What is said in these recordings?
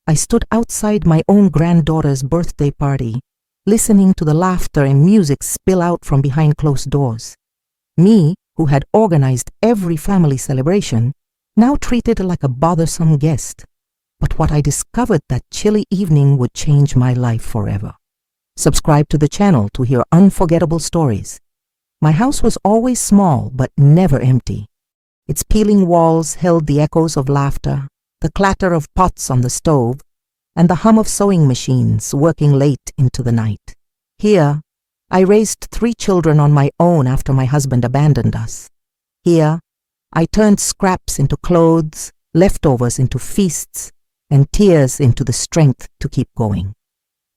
I stood outside my own granddaughter's birthday party, listening to the laughter and music spill out from behind closed doors. Me, who had organized every family celebration, now treated like a bothersome guest. But what I discovered that chilly evening would change my life forever. Subscribe to the channel to hear unforgettable stories. My house was always small but never empty. Its peeling walls held the echoes of laughter, the clatter of pots on the stove, and the hum of sewing machines working late into the night. Here, I raised 3 children on my own after my husband abandoned us. Here, I turned scraps into clothes, leftovers into feasts, and tears into the strength to keep going.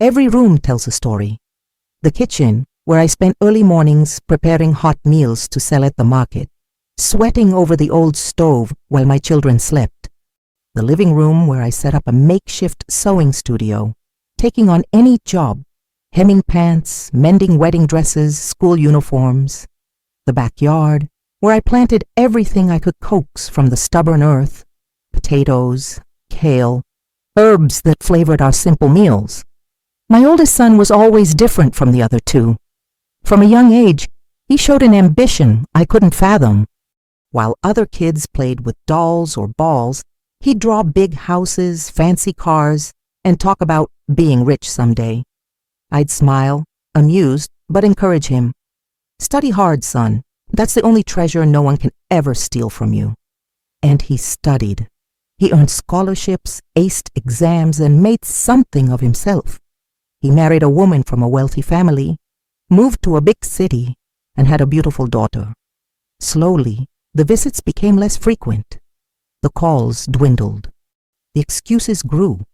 Every room tells a story. The kitchen, where I spent early mornings preparing hot meals to sell at the market, sweating over the old stove while my children slept. The living room, where I set up a makeshift sewing studio, taking on any job, hemming pants, mending wedding dresses, school uniforms. The backyard, where I planted everything I could coax from the stubborn earth, potatoes, kale, herbs that flavored our simple meals. My oldest son was always different from the other 2. From a young age, he showed an ambition I couldn't fathom. While other kids played with dolls or balls, he'd draw big houses, fancy cars, and talk about being rich someday. I'd smile, amused, but encourage him. Study hard, son. That's the only treasure no one can ever steal from you. And he studied. He earned scholarships, aced exams, and made something of himself. He married a woman from a wealthy family, moved to a big city, and had a beautiful daughter. Slowly, the visits became less frequent. The calls dwindled. The excuses grew.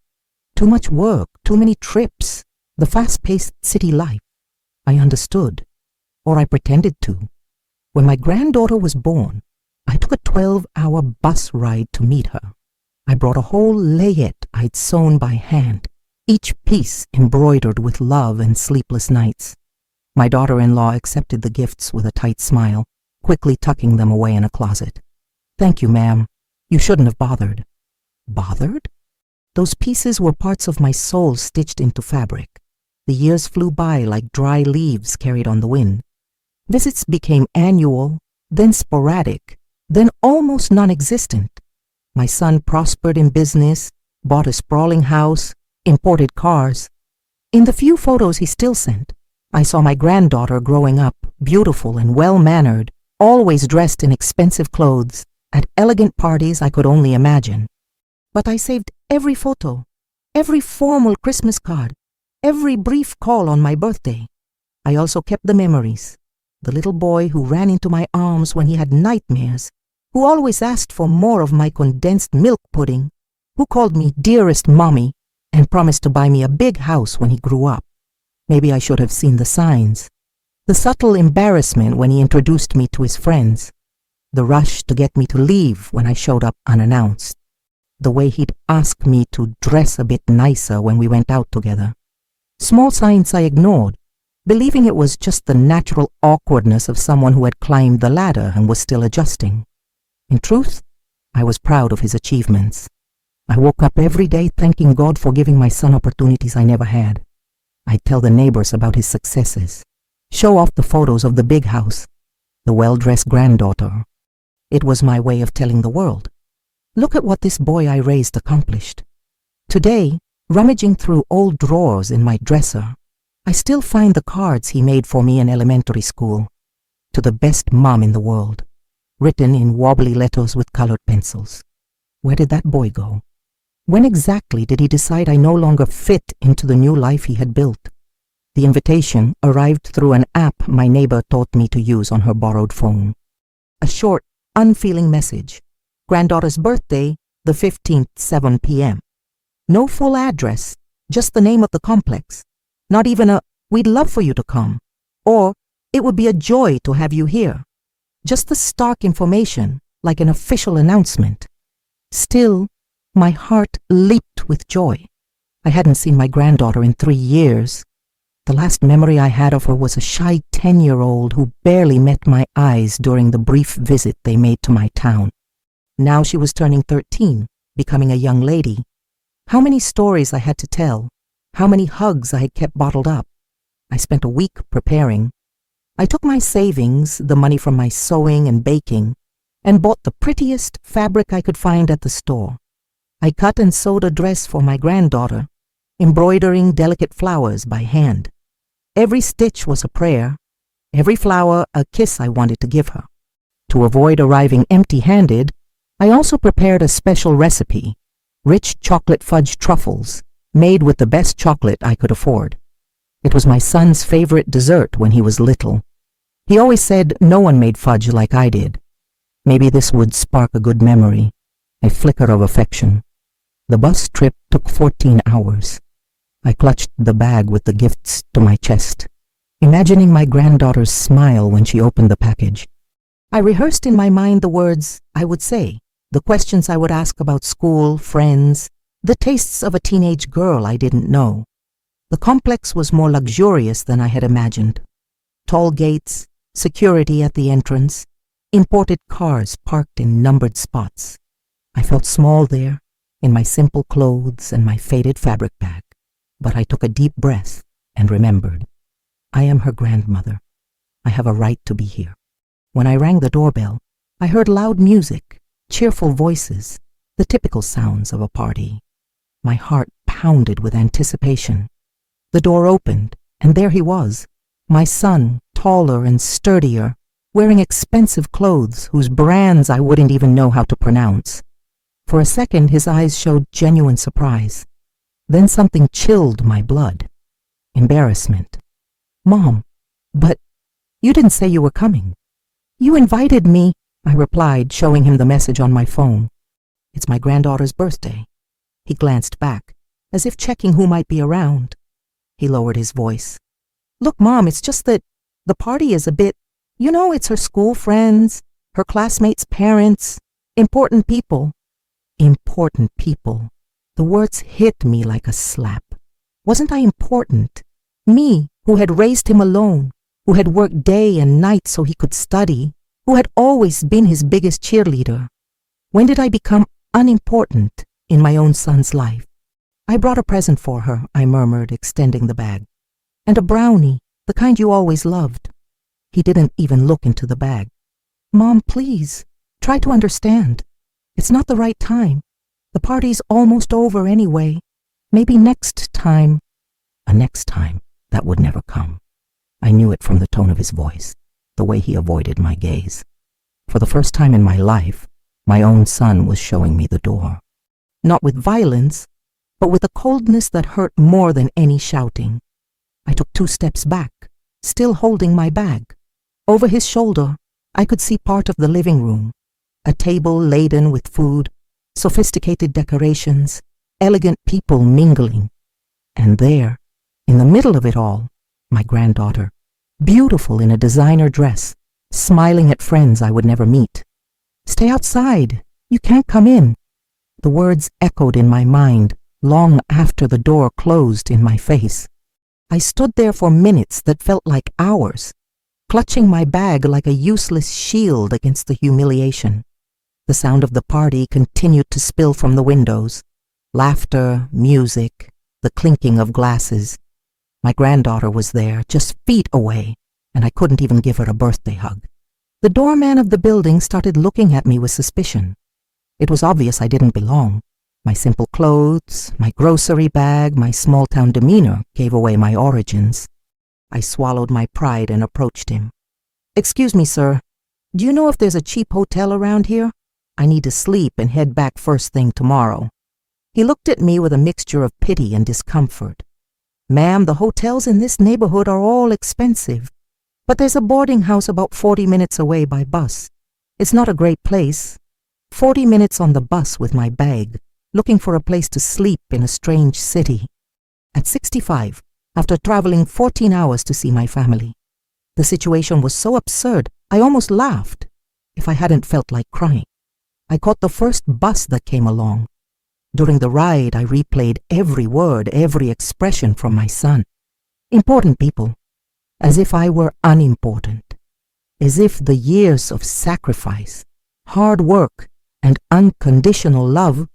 Too much work, too many trips, the fast-paced city life. I understood, or I pretended to. When my granddaughter was born, I took a 12-hour bus ride to meet her. I brought a whole layette I'd sewn by hand, each piece embroidered with love and sleepless nights. My daughter-in-law accepted the gifts with a tight smile, quickly tucking them away in a closet. "Thank you, ma'am. You shouldn't have bothered." Bothered? Those pieces were parts of my soul stitched into fabric. The years flew by like dry leaves carried on the wind. Visits became annual, then sporadic, then almost non-existent. My son prospered in business, bought a sprawling house, imported cars. In the few photos he still sent, I saw my granddaughter growing up, beautiful and well-mannered, always dressed in expensive clothes, at elegant parties I could only imagine. But I saved every photo, every formal Christmas card, every brief call on my birthday. I also kept the memories. The little boy who ran into my arms when he had nightmares, who always asked for more of my condensed milk pudding, who called me dearest mommy and promised to buy me a big house when he grew up. Maybe I should have seen the signs. The subtle embarrassment when he introduced me to his friends. The rush to get me to leave when I showed up unannounced. The way he'd ask me to dress a bit nicer when we went out together. Small signs I ignored, believing it was just the natural awkwardness of someone who had climbed the ladder and was still adjusting. In truth, I was proud of his achievements. I woke up every day thanking God for giving my son opportunities I never had. I'd tell the neighbors about his successes, show off the photos of the big house, the well-dressed granddaughter. It was my way of telling the world, look at what this boy I raised accomplished. Today, rummaging through old drawers in my dresser, I still find the cards he made for me in elementary school. To the best mom in the world, written in wobbly letters with colored pencils. Where did that boy go? When exactly did he decide I no longer fit into the new life he had built? The invitation arrived through an app my neighbor taught me to use on her borrowed phone. A short, unfeeling message. Granddaughter's birthday, the 15th, 7 p.m. No full address, just the name of the complex. Not even a, "We'd love for you to come," or "It would be a joy to have you here." Just the stark information, like an official announcement. Still, my heart leaped with joy. I hadn't seen my granddaughter in 3 years. The last memory I had of her was a shy 10-year-old who barely met my eyes during the brief visit they made to my town. Now she was turning 13, becoming a young lady. How many stories I had to tell, how many hugs I had kept bottled up. I spent a week preparing. I took my savings, the money from my sewing and baking, and bought the prettiest fabric I could find at the store. I cut and sewed a dress for my granddaughter, embroidering delicate flowers by hand. Every stitch was a prayer, every flower a kiss I wanted to give her. To avoid arriving empty-handed, I also prepared a special recipe, rich chocolate fudge truffles, made with the best chocolate I could afford. It was my son's favorite dessert when he was little. He always said no one made fudge like I did. Maybe this would spark a good memory, a flicker of affection. The bus trip took 14 hours. I clutched the bag with the gifts to my chest, imagining my granddaughter's smile when she opened the package. I rehearsed in my mind the words I would say, the questions I would ask about school, friends, the tastes of a teenage girl I didn't know. The complex was more luxurious than I had imagined. Tall gates, security at the entrance, imported cars parked in numbered spots. I felt small there, in my simple clothes and my faded fabric bag. But I took a deep breath and remembered. I am her grandmother. I have a right to be here. When I rang the doorbell, I heard loud music, cheerful voices, the typical sounds of a party. My heart pounded with anticipation. The door opened, and there he was, my son, taller and sturdier, wearing expensive clothes whose brands I wouldn't even know how to pronounce. For a second, his eyes showed genuine surprise. Then something chilled my blood. Embarrassment. Mom, but you didn't say you were coming. You invited me, I replied, showing him the message on my phone. It's my granddaughter's birthday. He glanced back, as if checking who might be around. He lowered his voice. Look, Mom, it's just that the party is a bit, it's her school friends, her classmates' parents, important people. Important people. The words hit me like a slap. Wasn't I important? Me, who had raised him alone, who had worked day and night so he could study, who had always been his biggest cheerleader. When did I become unimportant in my own son's life? I brought a present for her, I murmured, extending the bag. And a brownie, the kind you always loved. He didn't even look into the bag. Mom, please, try to understand. It's not the right time. The party's almost over anyway. Maybe next time. A next time that would never come. I knew it from the tone of his voice, the way he avoided my gaze. For the first time in my life, my own son was showing me the door. Not with violence, but with a coldness that hurt more than any shouting. I took 2 steps back, still holding my bag. Over his shoulder, I could see part of the living room, a table laden with food, sophisticated decorations, elegant people mingling. And there, in the middle of it all, my granddaughter, beautiful in a designer dress, smiling at friends I would never meet. Stay outside. You can't come in. The words echoed in my mind long after the door closed in my face. I stood there for minutes that felt like hours, clutching my bag like a useless shield against the humiliation. The sound of the party continued to spill from the windows. Laughter, music, the clinking of glasses. My granddaughter was there, just feet away, and I couldn't even give her a birthday hug. The doorman of the building started looking at me with suspicion. It was obvious I didn't belong. My simple clothes, my grocery bag, my small-town demeanor gave away my origins. I swallowed my pride and approached him. Excuse me, sir. Do you know if there's a cheap hotel around here? I need to sleep and head back first thing tomorrow. He looked at me with a mixture of pity and discomfort. Ma'am, the hotels in this neighborhood are all expensive, but there's a boarding house about 40 minutes away by bus. It's not a great place. 40 minutes on the bus with my bag, looking for a place to sleep in a strange city. At 65, after traveling 14 hours to see my family. The situation was so absurd, I almost laughed, if I hadn't felt like crying. I caught the first bus that came along. During the ride, I replayed every word, every expression from my son. Important people, as if I were unimportant, as if the years of sacrifice, hard work, and unconditional love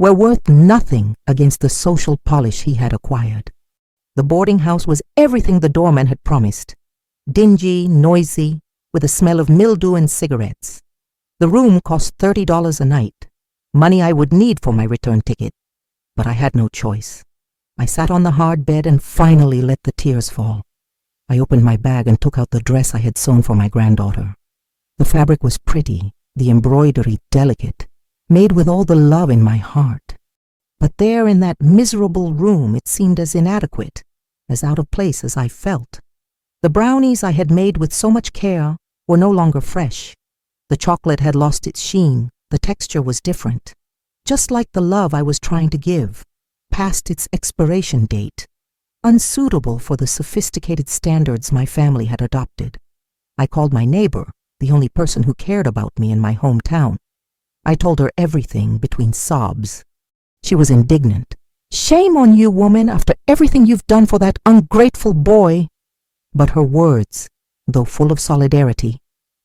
were worth nothing against the social polish he had acquired. The boarding house was everything the doorman had promised. Dingy, noisy, with a smell of mildew and cigarettes. The room cost $30 a night, money I would need for my return ticket, but I had no choice. I sat on the hard bed and finally let the tears fall. I opened my bag and took out the dress I had sewn for my granddaughter. The fabric was pretty, the embroidery delicate, made with all the love in my heart. But there in that miserable room it seemed as inadequate, as out of place as I felt. The brownies I had made with so much care were no longer fresh. The chocolate had lost its sheen, the texture was different. Just like the love I was trying to give, past its expiration date, unsuitable for the sophisticated standards my family had adopted. I called my neighbor, the only person who cared about me in my hometown. I told her everything between sobs. She was indignant. "Shame on you, woman, after everything you've done for that ungrateful boy." But her words, though full of solidarity,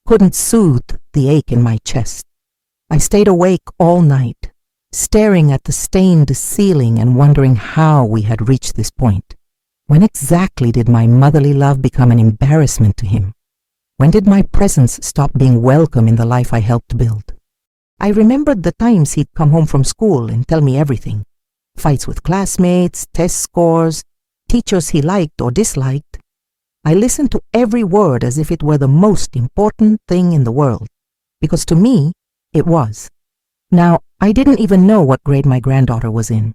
couldn't soothe the ache in my chest. I stayed awake all night, staring at the stained ceiling and wondering how we had reached this point. When exactly did my motherly love become an embarrassment to him? When did my presence stop being welcome in the life I helped build? I remembered the times he'd come home from school and tell me everything. Fights with classmates, test scores, teachers he liked or disliked. I listened to every word as if it were the most important thing in the world, because to me, it was. Now, I didn't even know what grade my granddaughter was in.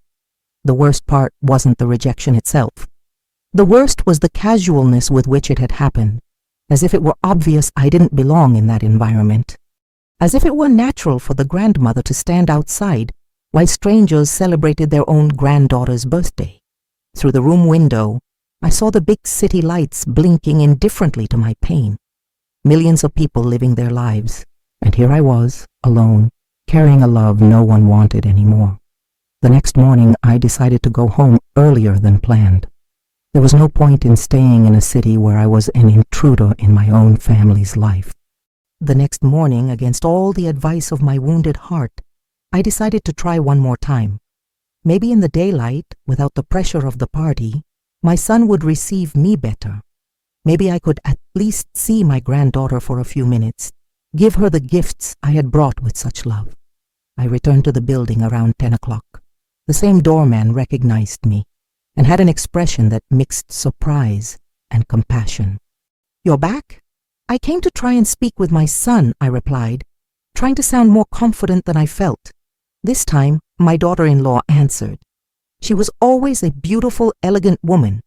The worst part wasn't the rejection itself. The worst was the casualness with which it had happened, as if it were obvious I didn't belong in that environment. As if it were natural for the grandmother to stand outside while strangers celebrated their own granddaughter's birthday. Through the room window, I saw the big city lights blinking indifferently to my pain. Millions of people living their lives, and here I was, alone, carrying a love no one wanted anymore. The next morning, I decided to go home earlier than planned. There was no point in staying in a city where I was an intruder in my own family's life. The next morning, against all the advice of my wounded heart, I decided to try one more time. Maybe in the daylight, without the pressure of the party, my son would receive me better. Maybe I could at least see my granddaughter for a few minutes, give her the gifts I had brought with such love. I returned to the building around 10 o'clock. The same doorman recognized me and had an expression that mixed surprise and compassion. "You're back? I came to try and speak with my son," I replied, trying to sound more confident than I felt. This time, my daughter-in-law answered. She was always a beautiful, elegant woman,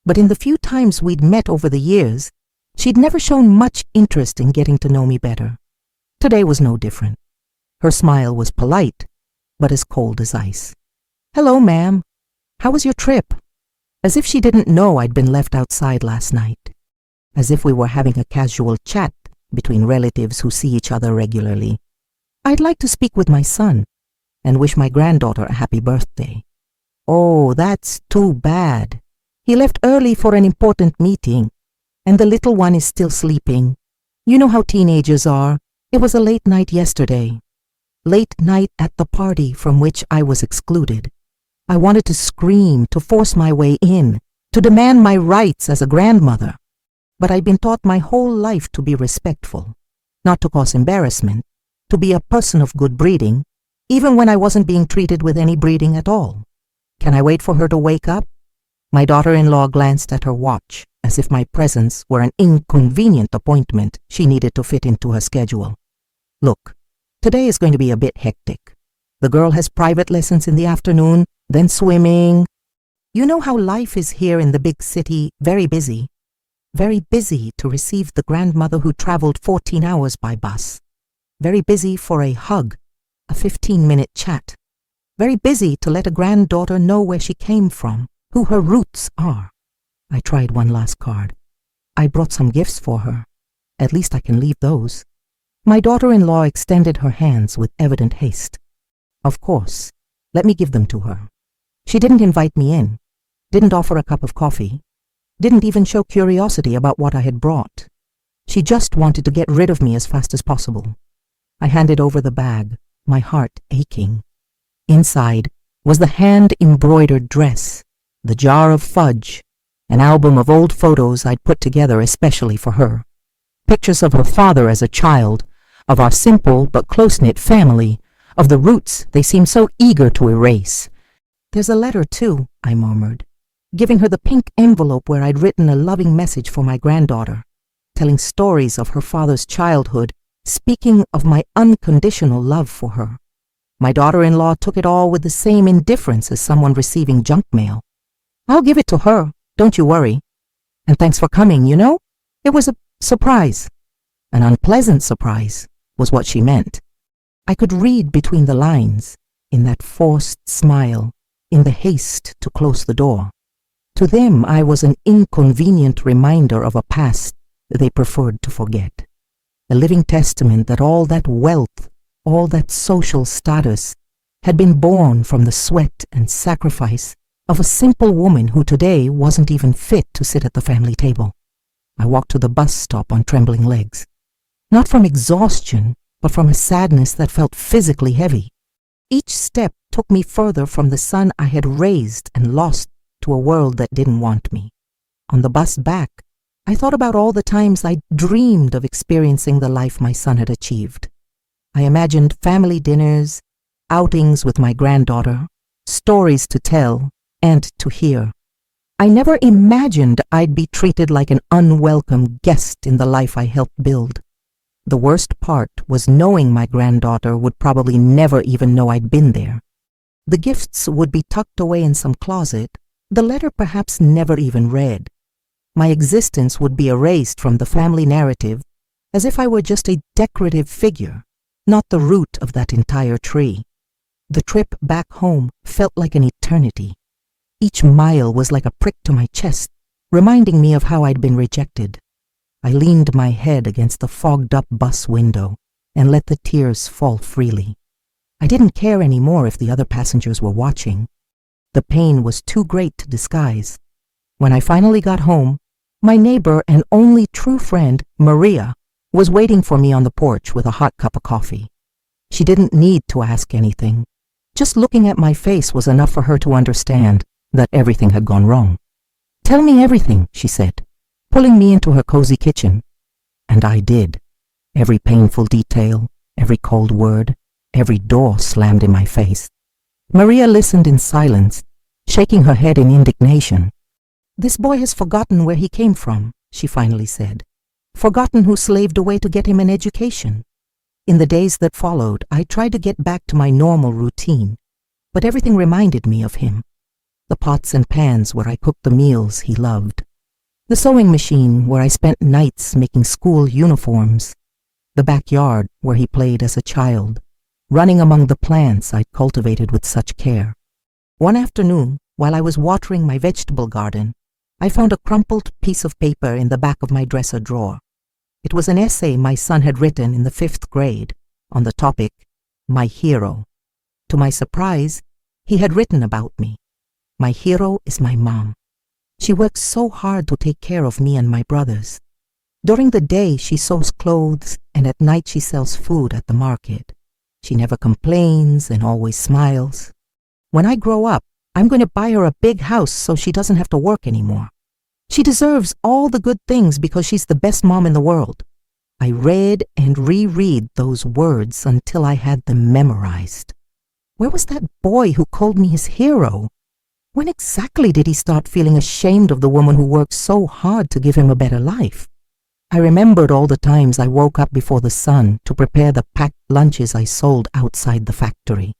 but in the few times we'd met over the years, she'd never shown much interest in getting to know me better. Today was no different. Her smile was polite, but as cold as ice. "Hello, ma'am. How was your trip?" As if she didn't know I'd been left outside last night. As if we were having a casual chat between relatives who see each other regularly. "I'd like to speak with my son and wish my granddaughter a happy birthday." "Oh, that's too bad. He left early for an important meeting, and the little one is still sleeping. You know how teenagers are. It was a late night yesterday. Late night at the party from which I was excluded. I wanted to scream, to force my way in, to demand my rights as a grandmother. But I'd been taught my whole life to be respectful, not to cause embarrassment, to be a person of good breeding, even when I wasn't being treated with any breeding at all. Can I wait for her to wake up?" My daughter-in-law glanced at her watch, as if my presence were an inconvenient appointment she needed to fit into her schedule. "Look, today is going to be a bit hectic. The girl has private lessons in the afternoon, then swimming. You know how life is here in the big city, very busy. Very busy to receive the grandmother who traveled 14 hours by bus. Very busy for a hug, a 15-minute chat. Very busy to let a granddaughter know where she came from, who her roots are." I tried one last card. "I brought some gifts for her. At least I can leave those." My daughter-in-law extended her hands with evident haste. "Of course, let me give them to her." She didn't invite me in, didn't offer a cup of coffee, didn't even show curiosity about what I had brought. She just wanted to get rid of me as fast as possible. I handed over the bag, my heart aching. Inside was the hand-embroidered dress, the jar of fudge, an album of old photos I'd put together especially for her. Pictures of her father as a child, of our simple but close-knit family, of the roots they seemed so eager to erase. "There's a letter, too," I murmured, giving her the pink envelope where I'd written a loving message for my granddaughter, telling stories of her father's childhood, speaking of my unconditional love for her. My daughter-in-law took it all with the same indifference as someone receiving junk mail. "I'll give it to her, don't you worry. And thanks for coming, you know? It was a surprise." An unpleasant surprise was what she meant. I could read between the lines, in that forced smile, in the haste to close the door. To them, I was an inconvenient reminder of a past they preferred to forget. A living testament that all that wealth, all that social status, had been born from the sweat and sacrifice of a simple woman who today wasn't even fit to sit at the family table. I walked to the bus stop on trembling legs, not from exhaustion, but from a sadness that felt physically heavy. Each step took me further from the son I had raised and lost to a world that didn't want me. On the bus back, I thought about all the times I dreamed of experiencing the life my son had achieved. I imagined family dinners, outings with my granddaughter, stories to tell and to hear. I never imagined I'd be treated like an unwelcome guest in the life I helped build. The worst part was knowing my granddaughter would probably never even know I'd been there. The gifts would be tucked away in some closet, the letter perhaps never even read. My existence would be erased from the family narrative as if I were just a decorative figure, not the root of that entire tree. The trip back home felt like an eternity. Each mile was like a prick to my chest, reminding me of how I'd been rejected. I leaned my head against the fogged-up bus window and let the tears fall freely. I didn't care anymore if the other passengers were watching. The pain was too great to disguise. When I finally got home, my neighbor and only true friend, Maria, was waiting for me on the porch with a hot cup of coffee. She didn't need to ask anything. Just looking at my face was enough for her to understand that everything had gone wrong. "Tell me everything," she said, pulling me into her cozy kitchen. And I did. Every painful detail, every cold word, every door slammed in my face. Maria listened in silence, shaking her head in indignation. "This boy has forgotten where he came from," she finally said. "Forgotten who slaved away to get him an education." In the days that followed, I tried to get back to my normal routine, but everything reminded me of him. The pots and pans where I cooked the meals he loved. The sewing machine where I spent nights making school uniforms. The backyard where he played as a child, running among the plants I'd cultivated with such care. One afternoon, while I was watering my vegetable garden, I found a crumpled piece of paper in the back of my dresser drawer. It was an essay my son had written in the 5th grade on the topic, My Hero. To my surprise, he had written about me. My hero is my mom. She works so hard to take care of me and my brothers. During the day, she sews clothes, and at night she sells food at the market. She never complains and always smiles. When I grow up, I'm going to buy her a big house so she doesn't have to work anymore. She deserves all the good things because she's the best mom in the world. I read and reread those words until I had them memorized. Where was that boy who called me his hero? When exactly did he start feeling ashamed of the woman who worked so hard to give him a better life? I remembered all the times I woke up before the sun to prepare the packed lunches I sold outside the factory.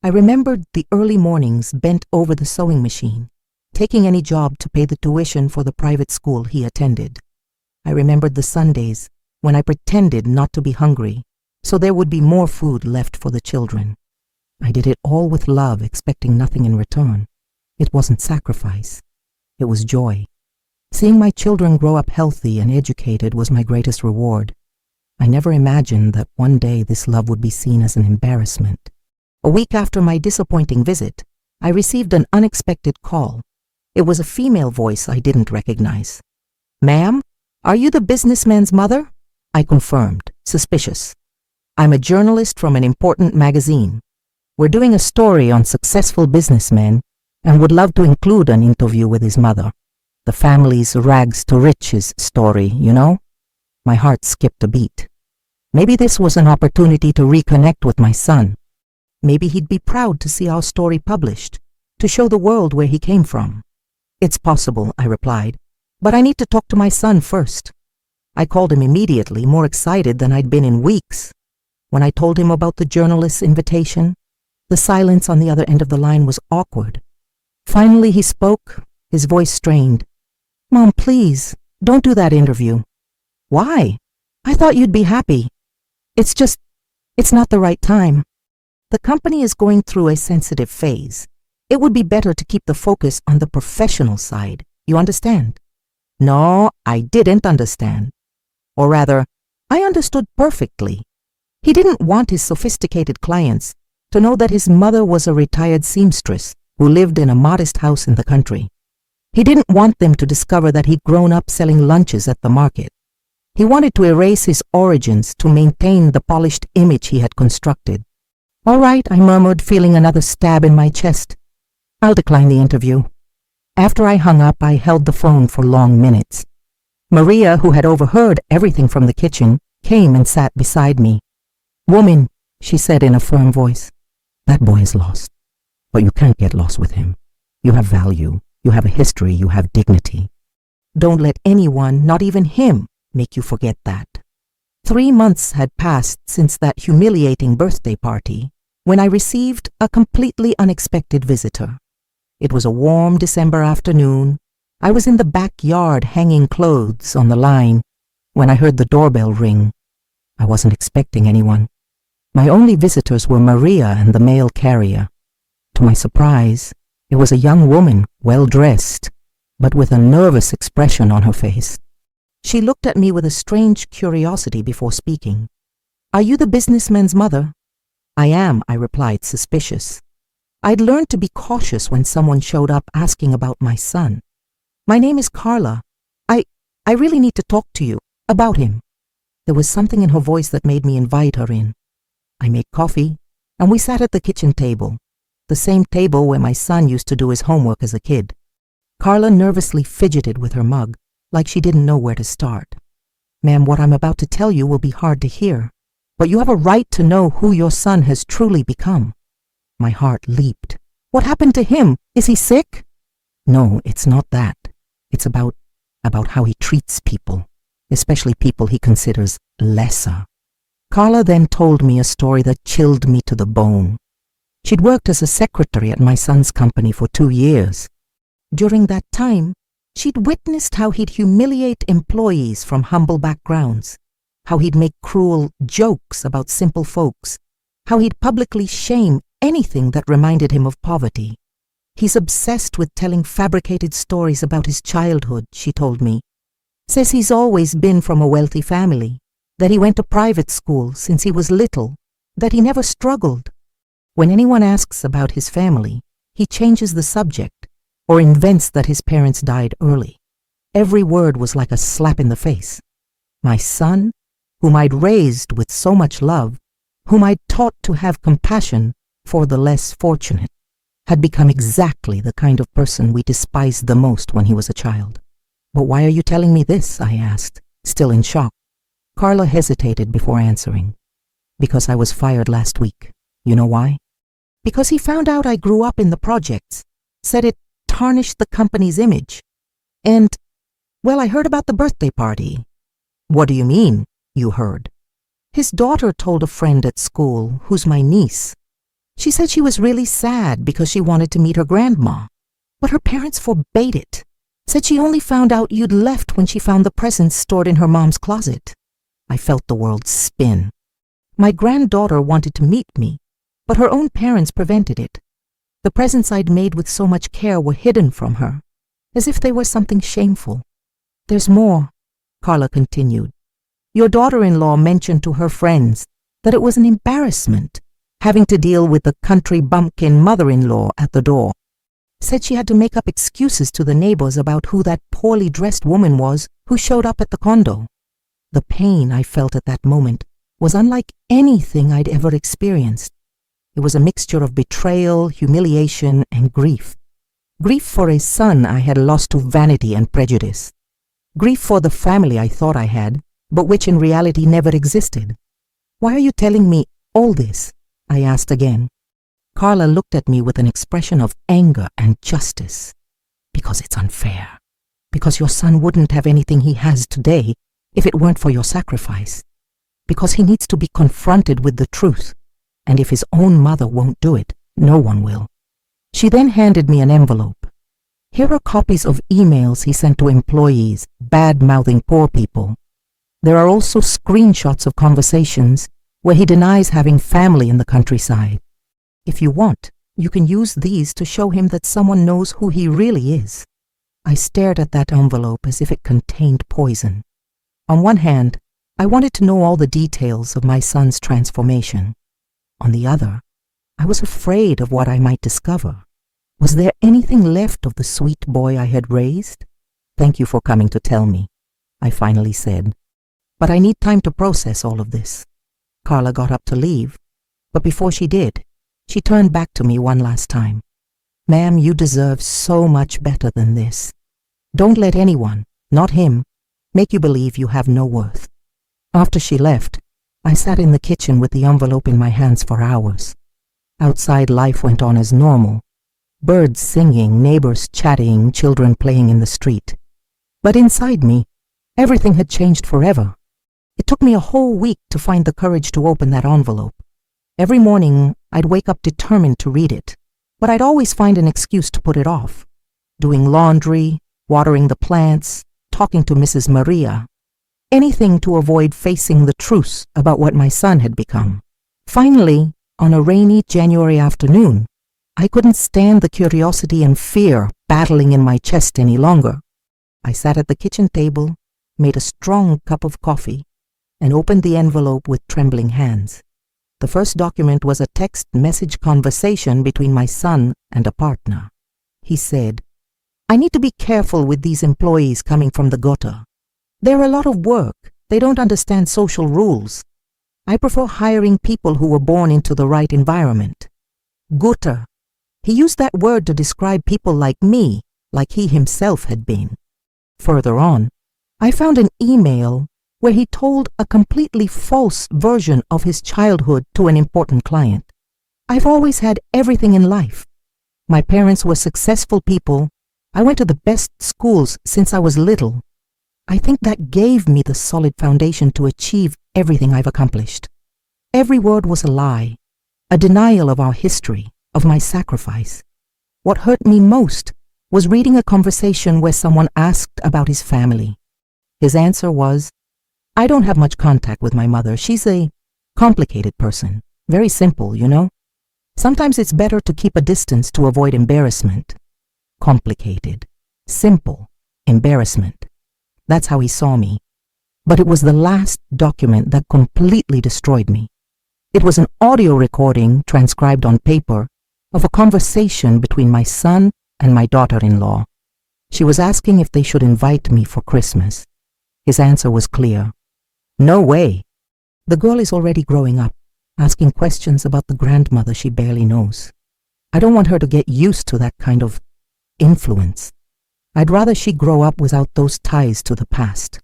I remembered the early mornings bent over the sewing machine, taking any job to pay the tuition for the private school he attended. I remembered the Sundays when I pretended not to be hungry, so there would be more food left for the children. I did it all with love, expecting nothing in return. It wasn't sacrifice. It was joy. Seeing my children grow up healthy and educated was my greatest reward. I never imagined that one day this love would be seen as an embarrassment. A week after my disappointing visit, I received an unexpected call. It was a female voice I didn't recognize. "Ma'am, are you the businessman's mother?" I confirmed, suspicious. "I'm a journalist from an important magazine." We're doing a story on successful businessmen and would love to include an interview with his mother. The family's rags to riches story, you know? My heart skipped a beat. Maybe this was an opportunity to reconnect with my son. Maybe he'd be proud to see our story published, to show the world where he came from. It's possible, I replied, but I need to talk to my son first. I called him immediately, more excited than I'd been in weeks. When I told him about the journalist's invitation, the silence on the other end of the line was awkward. Finally he spoke, his voice strained. "Mom, please, don't do that interview." "Why? I thought you'd be happy." It's not the right time. The company is going through a sensitive phase. It would be better to keep the focus on the professional side. You understand?" No, I didn't understand. Or rather, I understood perfectly. He didn't want his sophisticated clients to know that his mother was a retired seamstress who lived in a modest house in the country. He didn't want them to discover that he'd grown up selling lunches at the market. He wanted to erase his origins to maintain the polished image he had constructed. "All right," I murmured, feeling another stab in my chest. "I'll decline the interview." After I hung up, I held the phone for long minutes. Maria, who had overheard everything from the kitchen, came and sat beside me. "Woman," she said in a firm voice, "that boy is lost. But you can't get lost with him. You have value, you have a history, you have dignity. Don't let anyone, not even him, make you forget that." 3 months had passed since that humiliating birthday party when I received a completely unexpected visitor. It was a warm December afternoon. I was in the backyard hanging clothes on the line when I heard the doorbell ring. I wasn't expecting anyone. My only visitors were Maria and the mail carrier. To my surprise, it was a young woman, well dressed, but with a nervous expression on her face. She looked at me with a strange curiosity before speaking. "Are you the businessman's mother?" "I am," I replied, suspicious. I'd learned to be cautious when someone showed up asking about my son. "My name is Carla. I really need to talk to you about him." There was something in her voice that made me invite her in. I made coffee, and we sat at the kitchen table, the same table where my son used to do his homework as a kid. Carla nervously fidgeted with her mug, like she didn't know where to start. "Ma'am, what I'm about to tell you will be hard to hear, but you have a right to know who your son has truly become." My heart leaped. "What happened to him? Is he sick?" "No, it's not that. It's about how he treats people, especially people he considers lesser." Carla then told me a story that chilled me to the bone. She'd worked as a secretary at my son's company for 2 years. During that time, she'd witnessed how he'd humiliate employees from humble backgrounds, how he'd make cruel jokes about simple folks, how he'd publicly shame anything that reminded him of poverty. "He's obsessed with telling fabricated stories about his childhood," she told me. "Says he's always been from a wealthy family, that he went to private school since he was little, that he never struggled. When anyone asks about his family, he changes the subject or invents that his parents died early. Every word was like a slap in the face. My son, whom I'd raised with so much love, whom I'd taught to have compassion for the less fortunate, had become exactly the kind of person we despised the most when he was a child." "But why are you telling me this?" I asked, still in shock. Carla hesitated before answering. "Because I was fired last week. You know why?" "Because he found out I grew up in the projects, said it tarnished the company's image. And, well, I heard about the birthday party." "What do you mean, you heard?" "His daughter told a friend at school, who's my niece. She said she was really sad because she wanted to meet her grandma, but her parents forbade it. Said she only found out you'd left when she found the presents stored in her mom's closet." I felt the world spin. My granddaughter wanted to meet me, but her own parents prevented it. The presents I'd made with so much care were hidden from her, as if they were something shameful. "There's more," Carla continued. "Your daughter-in-law mentioned to her friends that it was an embarrassment having to deal with the country bumpkin mother-in-law at the door. Said she had to make up excuses to the neighbors about who that poorly dressed woman was who showed up at the condo." The pain I felt at that moment was unlike anything I'd ever experienced. It was a mixture of betrayal, humiliation, and grief. Grief for a son I had lost to vanity and prejudice. Grief for the family I thought I had, but which in reality never existed. "Why are you telling me all this?" I asked again. Carla looked at me with an expression of anger and justice. "Because it's unfair. Because your son wouldn't have anything he has today if it weren't for your sacrifice. Because he needs to be confronted with the truth, and if his own mother won't do it, no one will." She then handed me an envelope. "Here are copies of emails he sent to employees, bad-mouthing poor people. There are also screenshots of conversations where he denies having family in the countryside. If you want, you can use these to show him that someone knows who he really is." I stared at that envelope as if it contained poison. On one hand, I wanted to know all the details of my son's transformation. On the other, I was afraid of what I might discover. Was there anything left of the sweet boy I had raised? "Thank you for coming to tell me," I finally said. "But I need time to process all of this." Carla got up to leave, but before she did, she turned back to me one last time. "Ma'am, you deserve so much better than this. Don't let anyone, not him, make you believe you have no worth." After she left, I sat in the kitchen with the envelope in my hands for hours. Outside, life went on as normal. Birds singing, neighbors chatting, children playing in the street. But inside me, everything had changed forever. It took me a whole week to find the courage to open that envelope. Every morning, I'd wake up determined to read it, but I'd always find an excuse to put it off. Doing laundry, watering the plants, talking to Mrs. Maria. Anything to avoid facing the truth about what my son had become. Finally, on a rainy January afternoon, I couldn't stand the curiosity and fear battling in my chest any longer. I sat at the kitchen table, made a strong cup of coffee, and opened the envelope with trembling hands. The first document was a text message conversation between my son and a partner. He said, "I need to be careful with these employees coming from the gutter. They're a lot of work. They don't understand social rules. I prefer hiring people who were born into the right environment." Gutter. He used that word to describe people like me, like he himself had been. Further on, I found an email where he told a completely false version of his childhood to an important client. "I've always had everything in life. My parents were successful people. I went to the best schools since I was little. I think that gave me the solid foundation to achieve everything I've accomplished." Every word was a lie, a denial of our history, of my sacrifice. What hurt me most was reading a conversation where someone asked about his family. His answer was, "I don't have much contact with my mother. She's a complicated person. Very simple, you know. Sometimes it's better to keep a distance to avoid embarrassment." Complicated, simple, embarrassment. That's how he saw me. But it was the last document that completely destroyed me. It was an audio recording transcribed on paper of a conversation between my son and my daughter-in-law. She was asking if they should invite me for Christmas. His answer was clear. "No way. The girl is already growing up, asking questions about the grandmother she barely knows. I don't want her to get used to that kind of influence. I'd rather she grow up without those ties to the past."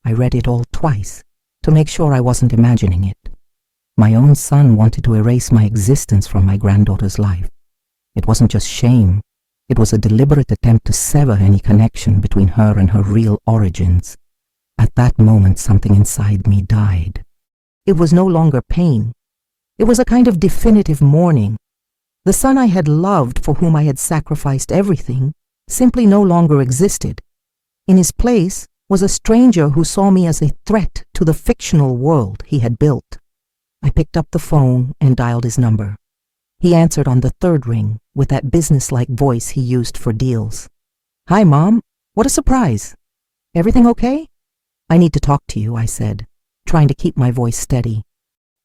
I read it all twice to make sure I wasn't imagining it. My own son wanted to erase my existence from my granddaughter's life. It wasn't just shame. It was a deliberate attempt to sever any connection between her and her real origins. At that moment, something inside me died. It was no longer pain. It was a kind of definitive mourning. The son I had loved, for whom I had sacrificed everything, simply no longer existed. In his place was a stranger who saw me as a threat to the fictional world he had built. I picked up the phone and dialed his number. He answered on the third ring with that businesslike voice he used for deals. "Hi, Mom. What a surprise. Everything okay?" "I need to talk to you," I said, trying to keep my voice steady.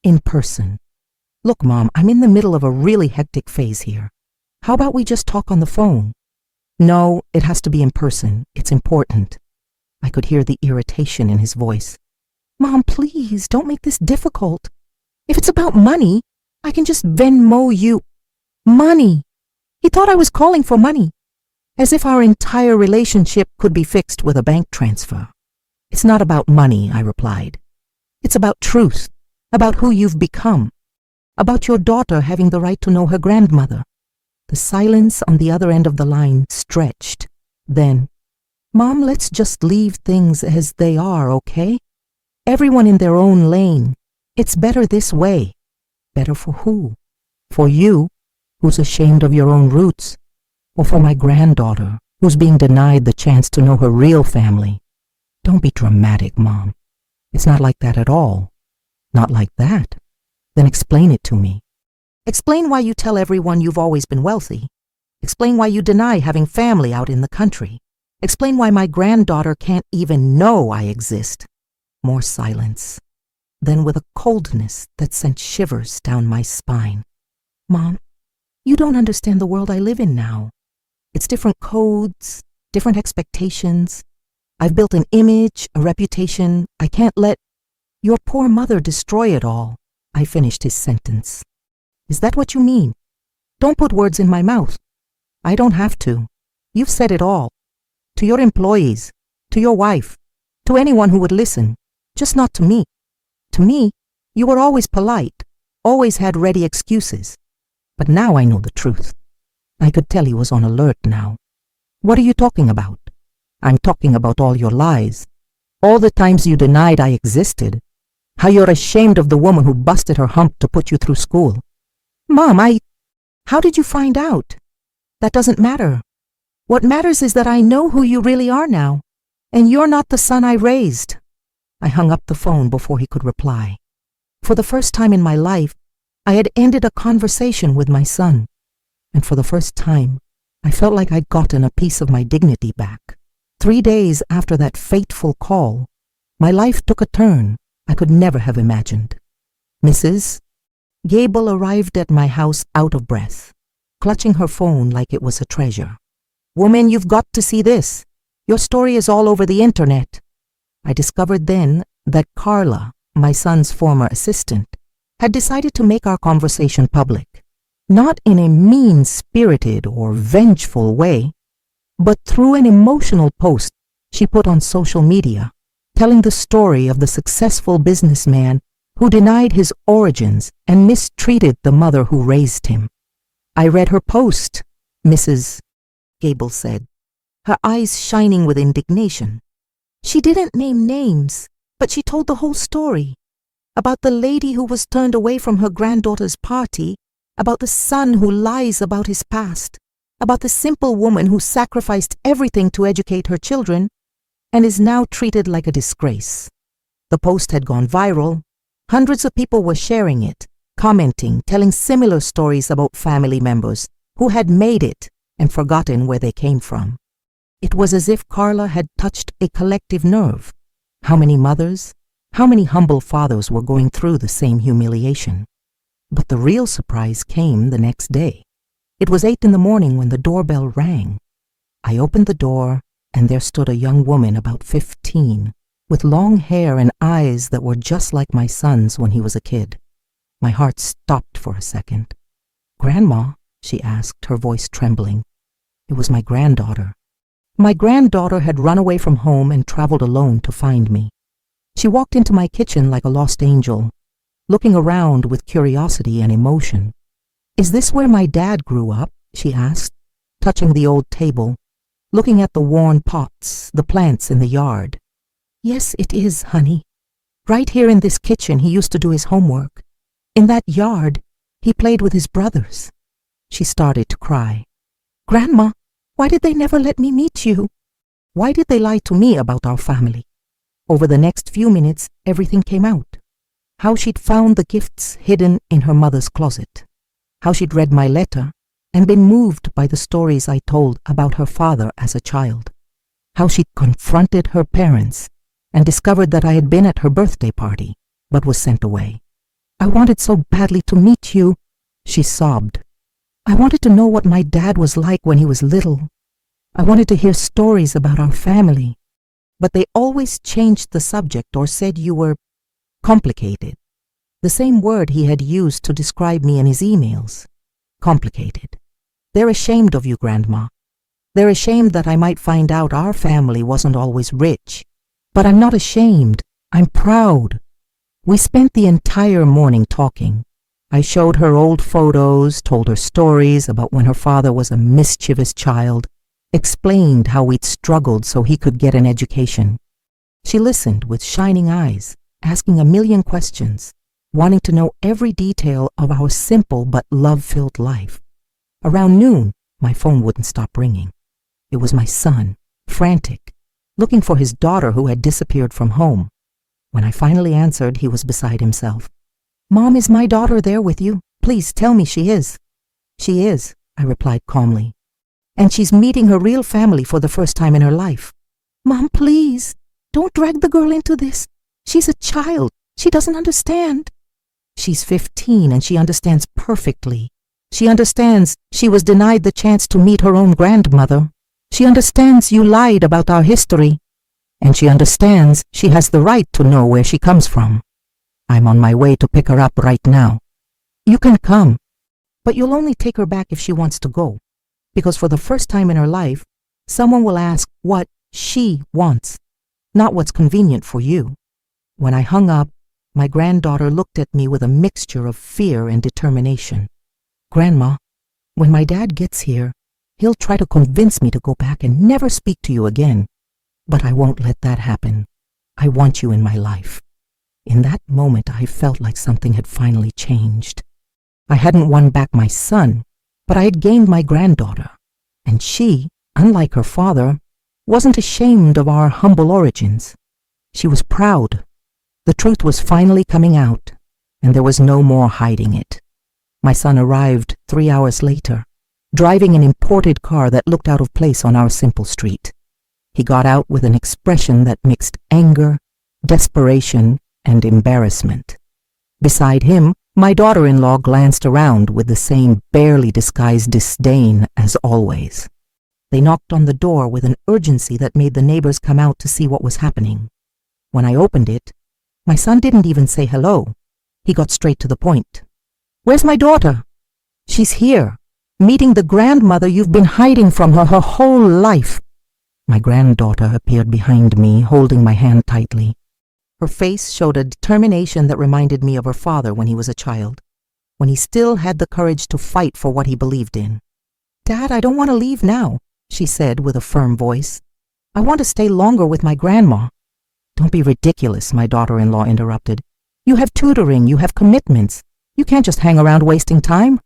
"In person. Look, Mom, I'm in the middle of a really hectic phase here. How about we just talk on the phone?" "No, it has to be in person. It's important." I could hear the irritation in his voice. "Mom, please, don't make this difficult. If it's about money, I can just Venmo you. Money! He thought I was calling for money. As if our entire relationship could be fixed with a bank transfer. It's not about money, I replied. It's about truth, about who you've become, about your daughter having the right to know her grandmother. The silence on the other end of the line stretched. Then, Mom, let's just leave things as they are, okay? Everyone in their own lane. It's better this way. Better for who? For you, who's ashamed of your own roots, or for my granddaughter, who's being denied the chance to know her real family. Don't be dramatic, Mom. It's not like that at all. Not like that. Then explain it to me. Explain why you tell everyone you've always been wealthy. Explain why you deny having family out in the country. Explain why my granddaughter can't even know I exist. More silence. Then with a coldness that sent shivers down my spine. Mom, you don't understand the world I live in now. It's different codes, different expectations. I've built an image, a reputation. I can't let your poor mother destroy it all. I finished his sentence. Is that what you mean? Don't put words in my mouth. I don't have to. You've said it all. To your employees, to your wife, to anyone who would listen, just not to me. To me, you were always polite, always had ready excuses. But now I know the truth. I could tell he was on alert now. What are you talking about? I'm talking about all your lies. All the times you denied I existed. How you're ashamed of the woman who busted her hump to put you through school. Mom, how did you find out? That doesn't matter. What matters is that I know who you really are now, and you're not the son I raised. I hung up the phone before he could reply. For the first time in my life, I had ended a conversation with my son, and for the first time, I felt like I'd gotten a piece of my dignity back. 3 days after that fateful call, my life took a turn I could never have imagined. Mrs. Gable arrived at my house out of breath, clutching her phone like it was a treasure. Woman, you've got to see this. Your story is all over the internet. I discovered then that Carla, my son's former assistant, had decided to make our conversation public, not in a mean-spirited or vengeful way, but through an emotional post she put on social media, telling the story of the successful businessman who denied his origins and mistreated the mother who raised him. I read her post, Mrs. Gable said, her eyes shining with indignation. She didn't name names, but she told the whole story. About the lady who was turned away from her granddaughter's party, about the son who lies about his past, about the simple woman who sacrificed everything to educate her children and is now treated like a disgrace. The post had gone viral. Hundreds of people were sharing it, commenting, telling similar stories about family members who had made it and forgotten where they came from. It was as if Carla had touched a collective nerve. How many mothers, how many humble fathers were going through the same humiliation? But the real surprise came the next day. It was 8 in the morning when the doorbell rang. I opened the door, and there stood a young woman about 15, with long hair and eyes that were just like my son's when he was a kid. My heart stopped for a second. "Grandma?" she asked, her voice trembling. It was my granddaughter. My granddaughter had run away from home and traveled alone to find me. She walked into my kitchen like a lost angel, looking around with curiosity and emotion. "Is this where my dad grew up?" she asked, touching the old table, looking at the worn pots, the plants in the yard. "Yes, it is, honey. Right here in this kitchen he used to do his homework. In that yard, he played with his brothers." She started to cry. "Grandma, why did they never let me meet you? Why did they lie to me about our family?" Over the next few minutes, everything came out. How she'd found the gifts hidden in her mother's closet. How she'd read my letter and been moved by the stories I told about her father as a child. How she'd confronted her parents and discovered that I had been at her birthday party, but was sent away. "I wanted so badly to meet you," she sobbed. "I wanted to know what my dad was like when he was little. I wanted to hear stories about our family. But they always changed the subject or said you were complicated. the same word he had used to describe me in his emails. Complicated. They're ashamed of you, Grandma. They're ashamed that I might find out our family wasn't always rich. But I'm not ashamed. I'm proud. We spent the entire morning talking. I showed her old photos, told her stories about when her father was a mischievous child, explained how we'd struggled so he could get an education. She listened with shining eyes, asking a million questions, wanting to know every detail of our simple but love-filled life. Around noon, my phone wouldn't stop ringing. It was my son, frantic, looking for his daughter who had disappeared from home. When I finally answered, he was beside himself. "Mom, is my daughter there with you? Please tell me she is." "She is," I replied calmly. "And she's meeting her real family for the first time in her life." "Mom, please, don't drag the girl into this. She's a child. She doesn't understand." "She's 15 and she understands perfectly. She understands she was denied the chance to meet her own grandmother. She understands you lied about our history. And she understands she has the right to know where she comes from. I'm on my way to pick her up right now. You can come, but you'll only take her back if she wants to go, because for the first time in her life, someone will ask what she wants, not what's convenient for you." When I hung up, my granddaughter looked at me with a mixture of fear and determination. "Grandma, when my dad gets here, he'll try to convince me to go back and never speak to you again. But I won't let that happen. I want you in my life." In that moment, I felt like something had finally changed. I hadn't won back my son, but I had gained my granddaughter. And she, unlike her father, wasn't ashamed of our humble origins. She was proud. The truth was finally coming out, and there was no more hiding it. My son arrived 3 hours later, driving an imported car that looked out of place on our simple street. He got out with an expression that mixed anger, desperation, and embarrassment. Beside him, my daughter-in-law glanced around with the same barely disguised disdain as always. They knocked on the door with an urgency that made the neighbors come out to see what was happening. When I opened it, my son didn't even say hello. He got straight to the point. "Where's my daughter?" "She's here, meeting the grandmother you've been hiding from her whole life." My granddaughter appeared behind me, holding my hand tightly. Her face showed a determination that reminded me of her father when he was a child, when he still had the courage to fight for what he believed in. "Dad, I don't want to leave now," she said with a firm voice. "I want to stay longer with my grandma." "Don't be ridiculous," my daughter-in-law interrupted. "You have tutoring, you have commitments. You can't just hang around wasting time."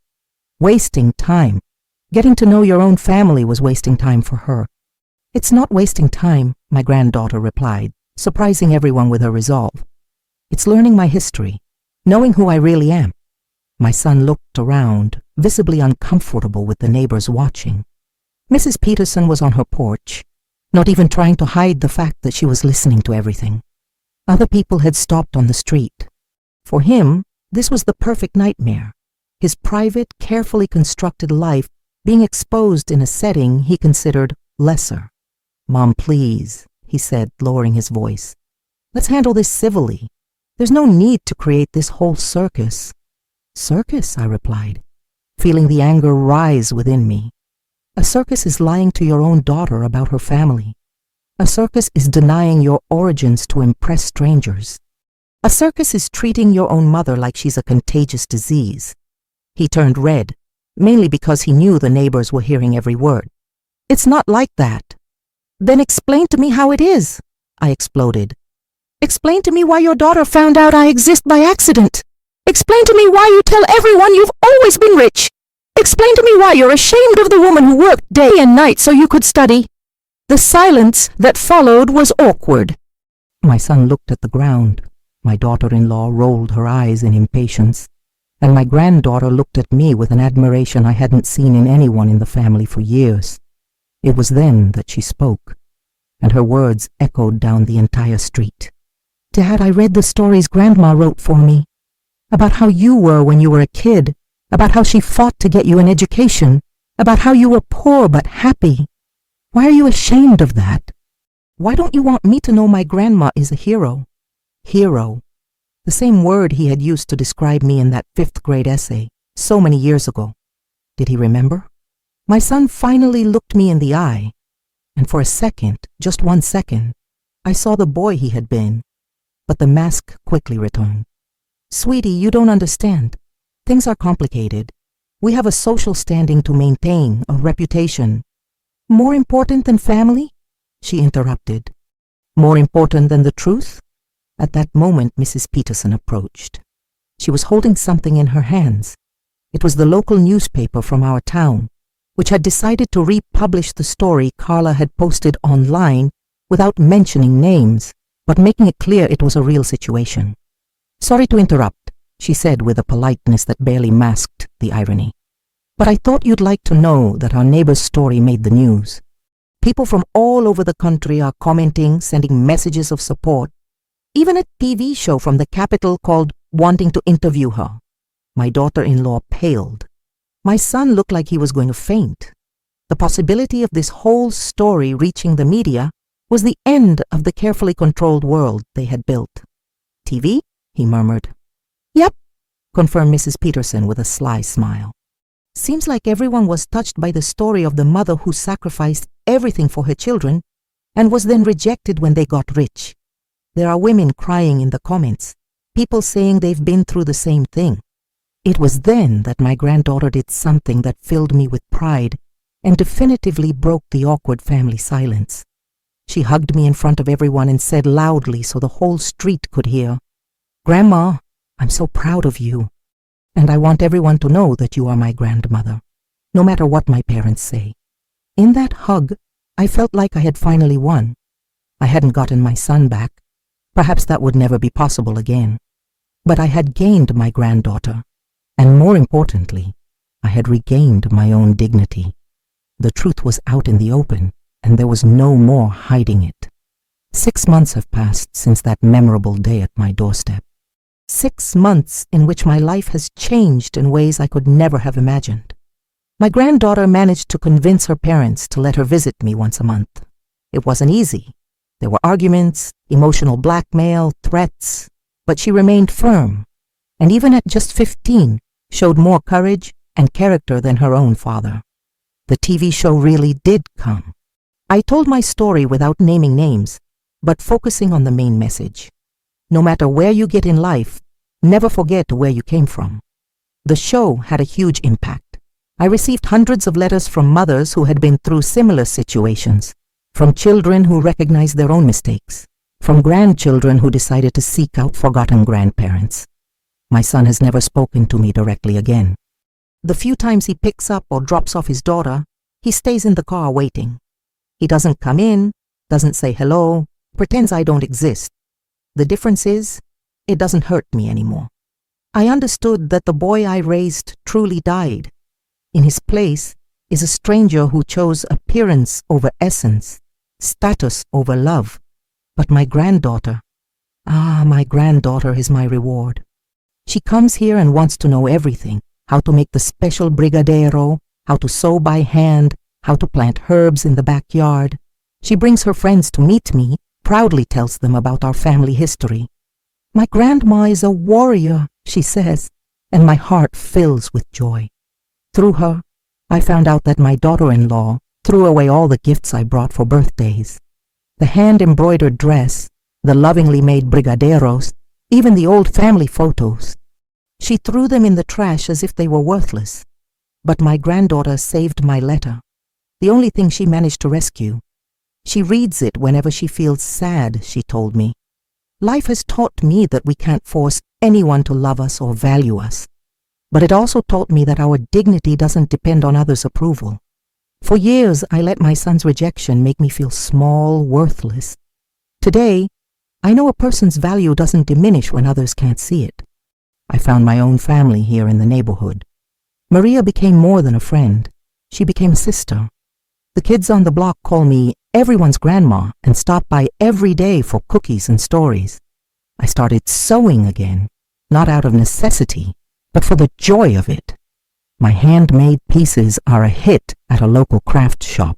Wasting time. Getting to know your own family was wasting time for her. "It's not wasting time," my granddaughter replied, surprising everyone with her resolve. "It's learning my history, knowing who I really am." My son looked around, visibly uncomfortable with the neighbors watching. Mrs. Peterson was on her porch, not even trying to hide the fact that she was listening to everything. Other people had stopped on the street. For him, this was the perfect nightmare. His private, carefully constructed life being exposed in a setting he considered lesser. "Mom, please," he said, lowering his voice. "Let's handle this civilly. There's no need to create this whole circus." "Circus?" I replied, feeling the anger rise within me. A circus is lying to your own daughter about her family. A circus is denying your origins to impress strangers. A circus is treating your own mother like she's a contagious disease. He turned red, mainly because he knew the neighbors were hearing every word. "It's not like that." "Then explain to me how it is," I exploded. "Explain to me why your daughter found out I exist by accident. Explain to me why you tell everyone you've always been rich. Explain to me why you're ashamed of the woman who worked day and night so you could study." The silence that followed was awkward. My son looked at the ground. My daughter-in-law rolled her eyes in impatience, and my granddaughter looked at me with an admiration I hadn't seen in anyone in the family for years. It was then that she spoke, and her words echoed down the entire street. "Dad, I read the stories Grandma wrote for me, about how you were when you were a kid, about how she fought to get you an education, about how you were poor but happy. Why are you ashamed of that? Why don't you want me to know my grandma is a hero?" Hero. the same word he had used to describe me in that 5th grade essay so many years ago. Did he remember? My son finally looked me in the eye, and for a second, just 1 second, I saw the boy he had been, but the mask quickly returned. Sweetie, you don't understand. Things are complicated. We have a social standing to maintain, a reputation. More important than family? She interrupted. More important than the truth? At that moment, Mrs. Peterson approached. She was holding something in her hands. It was the local newspaper from our town, which had decided to republish the story Carla had posted online without mentioning names, but making it clear it was a real situation. Sorry to interrupt, she said with a politeness that barely masked the irony. But I thought you'd like to know that our neighbor's story made the news. People from all over the country are commenting, sending messages of support. Even a TV show from the capital called Wanting to Interview Her. My daughter-in-law paled. My son looked like he was going to faint. The possibility of this whole story reaching the media was the end of the carefully controlled world they had built. TV? He murmured. Yep, confirmed Mrs. Peterson with a sly smile. Seems like everyone was touched by the story of the mother who sacrificed everything for her children and was then rejected when they got rich. There are women crying in the comments, people saying they've been through the same thing. It was then that my granddaughter did something that filled me with pride and definitively broke the awkward family silence. She hugged me in front of everyone and said loudly so the whole street could hear, Grandma, I'm so proud of you, and I want everyone to know that you are my grandmother, no matter what my parents say. In that hug, I felt like I had finally won. I hadn't gotten my son back. Perhaps that would never be possible again. But I had gained my granddaughter, and more importantly, I had regained my own dignity. The truth was out in the open, and there was no more hiding it. 6 months have passed since that memorable day at my doorstep. 6 months in which my life has changed in ways I could never have imagined. My granddaughter managed to convince her parents to let her visit me once a month. It wasn't easy. There were arguments, emotional blackmail, threats, but she remained firm, and even at just 15, showed more courage and character than her own father. The TV show really did come. I told my story without naming names, but focusing on the main message. No matter where you get in life, never forget where you came from. The show had a huge impact. I received hundreds of letters from mothers who had been through similar situations, from children who recognized their own mistakes, from grandchildren who decided to seek out forgotten grandparents. My son has never spoken to me directly again. The few times he picks up or drops off his daughter, he stays in the car waiting. He doesn't come in, doesn't say hello, pretends I don't exist. The difference is, it doesn't hurt me anymore. I understood that the boy I raised truly died. In his place is a stranger who chose appearance over essence, status over love. But my granddaughter, my granddaughter is my reward. She comes here and wants to know everything, how to make the special brigadeiro, how to sew by hand, how to plant herbs in the backyard. She brings her friends to meet me, proudly tells them about our family history. My grandma is a warrior, she says, and my heart fills with joy. Through her, I found out that my daughter-in-law threw away all the gifts I brought for birthdays. The hand-embroidered dress, the lovingly made brigadeiros, even the old family photos. She threw them in the trash as if they were worthless. But my granddaughter saved my letter, the only thing she managed to rescue. She reads it whenever she feels sad, she told me. Life has taught me that we can't force anyone to love us or value us. But it also taught me that our dignity doesn't depend on others' approval. For years, I let my son's rejection make me feel small, worthless. Today, I know a person's value doesn't diminish when others can't see it. I found my own family here in the neighborhood. Maria became more than a friend. She became a sister. The kids on the block call me everyone's grandma and stop by every day for cookies and stories. I started sewing again, not out of necessity, but for the joy of it. My handmade pieces are a hit at a local craft shop.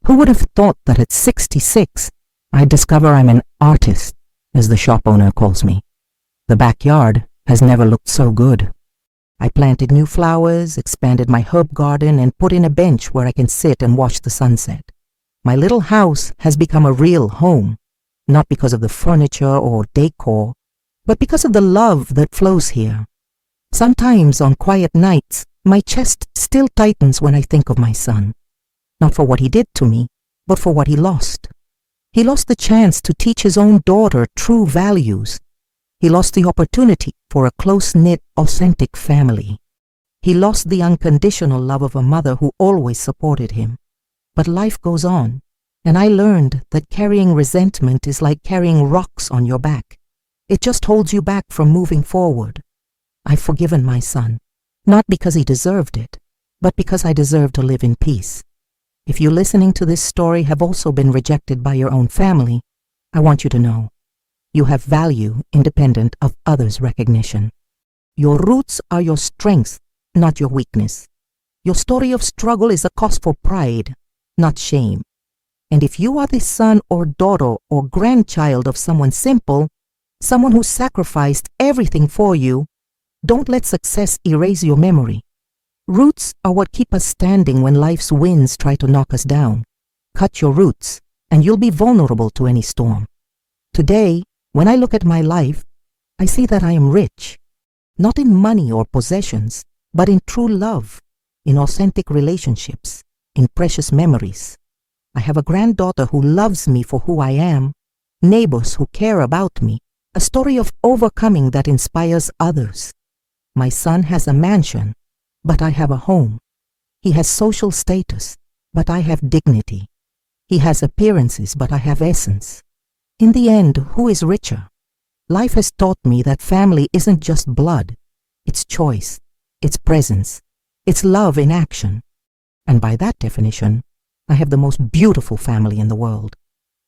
Who would have thought that at 66, I'd discover I'm an artist, as the shop owner calls me. The backyard has never looked so good. I planted new flowers, expanded my herb garden, and put in a bench where I can sit and watch the sunset. My little house has become a real home, not because of the furniture or decor, but because of the love that flows here. Sometimes on quiet nights, my chest still tightens when I think of my son. Not for what he did to me, but for what he lost. He lost the chance to teach his own daughter true values. He lost the opportunity for a close-knit, authentic family. He lost the unconditional love of a mother who always supported him. But life goes on, and I learned that carrying resentment is like carrying rocks on your back. It just holds you back from moving forward. I've forgiven my son, not because he deserved it, but because I deserve to live in peace. If you listening to this story have also been rejected by your own family, I want you to know you have value independent of others' recognition. Your roots are your strength, not your weakness. Your story of struggle is a cause for pride, not shame. And if you are the son or daughter or grandchild of someone simple, someone who sacrificed everything for you, don't let success erase your memory. Roots are what keep us standing when life's winds try to knock us down. Cut your roots, and you'll be vulnerable to any storm. Today, when I look at my life, I see that I am rich, not in money or possessions, but in true love, in authentic relationships, in precious memories. I have a granddaughter who loves me for who I am, neighbors who care about me, a story of overcoming that inspires others. My son has a mansion, but I have a home. He has social status, but I have dignity. He has appearances, but I have essence. In the end, who is richer? Life has taught me that family isn't just blood. It's choice, it's presence, it's love in action. And by that definition, I have the most beautiful family in the world.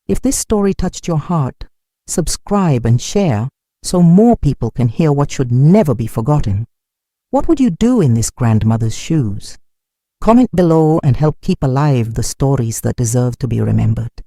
If this story touched your heart, subscribe and share so more people can hear what should never be forgotten. What would you do in this grandmother's shoes? Comment below and help keep alive the stories that deserve to be remembered.